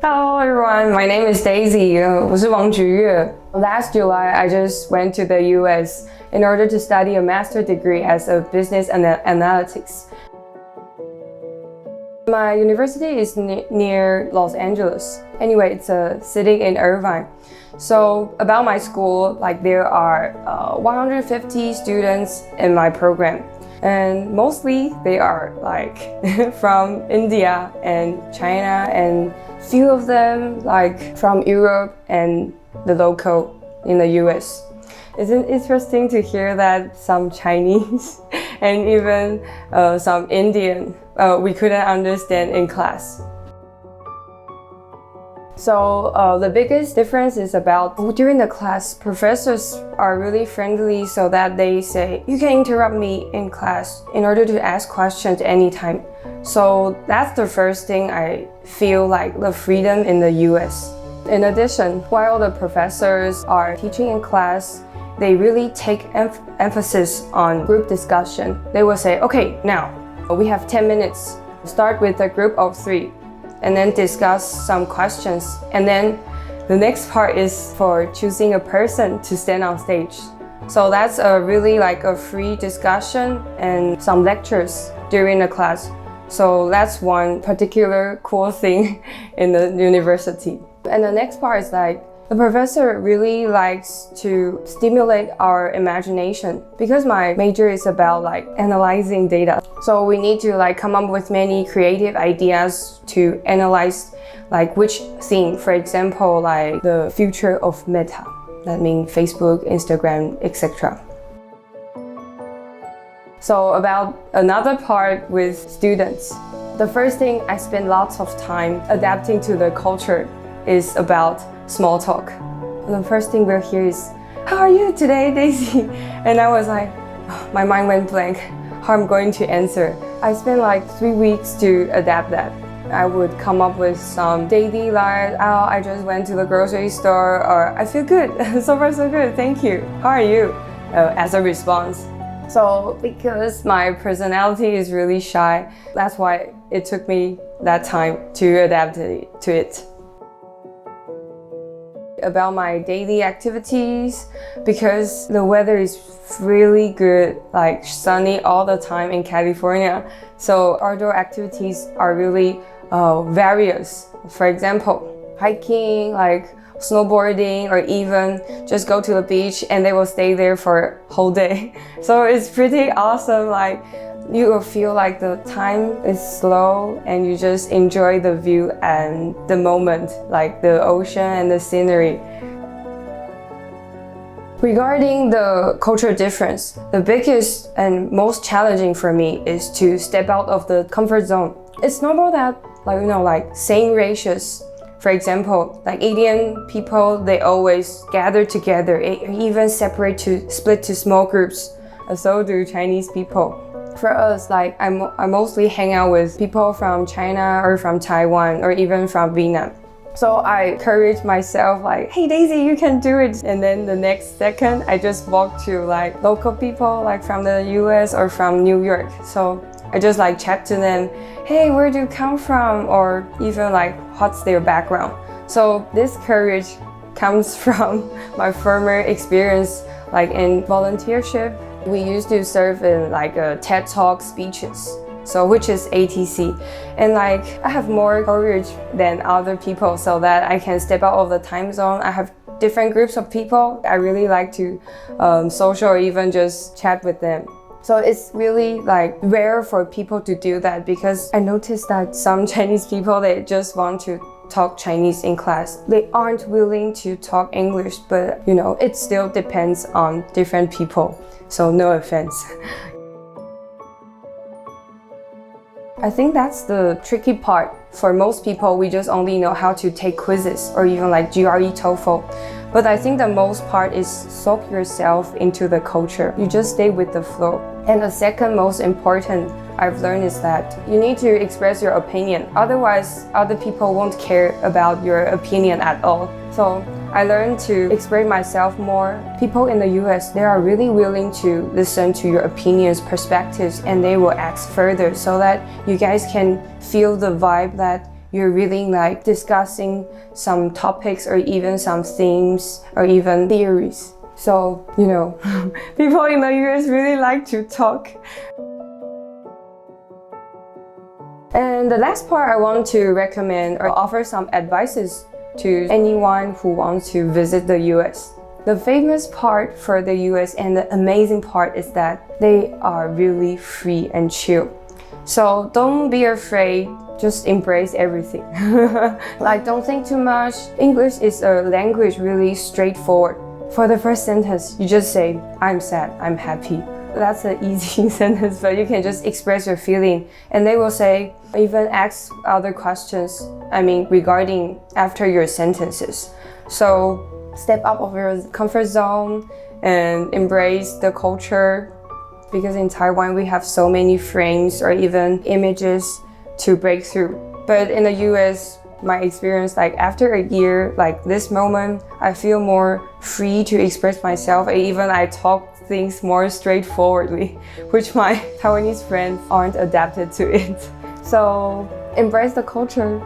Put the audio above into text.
Hello everyone, my name is Daisy. 我是王菊悅. Last July, I just went to the US in order to study a master's degree as a business analytics. My university is near Los Angeles. Anyway, it's a city in Irvine. So about my school, there are 150 students in my program. And mostly they are from India and China, and few of them from Europe and the local in the US. It's interesting to hear that some Chinese and even some Indian we couldn't understand in class. So the biggest difference is about during the class, professors are really friendly so that they say, you can interrupt me in class in order to ask questions anytime. So that's the first thing I feel like the freedom in the US. In addition, while the professors are teaching in class, they really take emphasis on group discussion. They will say, okay, now we have 10 minutes. Start with a group of 3. And then discuss some questions. And then the next part is for choosing a person to stand on stage. So that's really a free discussion and some lectures during the class. So that's one particular cool thing in the university. And the next part is the professor really likes to stimulate our imagination, because my major is about analyzing data. So we need to come up with many creative ideas to analyze which thing, for example, the future of Meta. That means Facebook, Instagram, etc. So about another part with students. The first thing I spend lots of time adapting to the culture is about small talk. The first thing we'll hear is, how are you today, Daisy? And I was my mind went blank, how I'm going to answer. I spent 3 weeks to adapt that. I would come up with some daily I just went to the grocery store, or I feel good, so far so good, thank you, how are you? As a response. So because my personality is really shy, that's why it took me that time to adapt to it. About my daily activities, because the weather is really good, sunny all the time in California. So outdoor activities are really various. For example, hiking, snowboarding, or even just go to the beach and they will stay there for a whole day. So it's pretty awesome. You will feel the time is slow and you just enjoy the view and the moment, the ocean and the scenery. Regarding the cultural difference, the biggest and most challenging for me is to step out of the comfort zone. It's normal that, same races, for example, Indian people, they always gather together, even split to small groups. So do Chinese people. For us, I mostly hang out with people from China or from Taiwan or even from Vietnam. So I encourage myself hey Daisy, you can do it. And then the next second, I just walk to local people from the US or from New York. So I just chat to them, hey, where do you come from? Or even what's their background? So this courage comes from my former experience in volunteership. We used to serve in TED Talk speeches, so which is ATC. And I have more courage than other people so that I can step out of the time zone. I have different groups of people. I really like to social or even just chat with them. So it's really rare for people to do that, because I noticed that some Chinese people, they just want to talk Chinese in class. They aren't willing to talk English, but it still depends on different people. So no offense. I think that's the tricky part. For most people, we just only know how to take quizzes or even GRE, TOEFL. But I think the most part is soak yourself into the culture. You just stay with the flow. And the second most important I've learned is that you need to express your opinion. Otherwise, other people won't care about your opinion at all. So I learned to express myself more. People in the US, they are really willing to listen to your opinions, perspectives, and they will ask further so that you guys can feel the vibe that you're really like discussing some topics or even some themes or even theories. So, you know, people in the US really like to talk. And the last part I want to recommend or offer some advices to anyone who wants to visit the US. The famous part for the US and the amazing part is that they are really free and chill. So don't be afraid, just embrace everything. Like don't think too much. English is a language really straightforward. For the first sentence, you just say, I'm sad, I'm happy. That's an easy sentence, but you can just express your feeling. And they will say, even ask other questions, regarding after your sentences. So step out of your comfort zone and embrace the culture. Because in Taiwan, we have so many frames or even images to break through. But in the US, my experience, like after a year, like this moment, I feel more free to express myself. And even I talk things more straightforwardly, which my Taiwanese friends aren't adapted to it. So embrace the culture.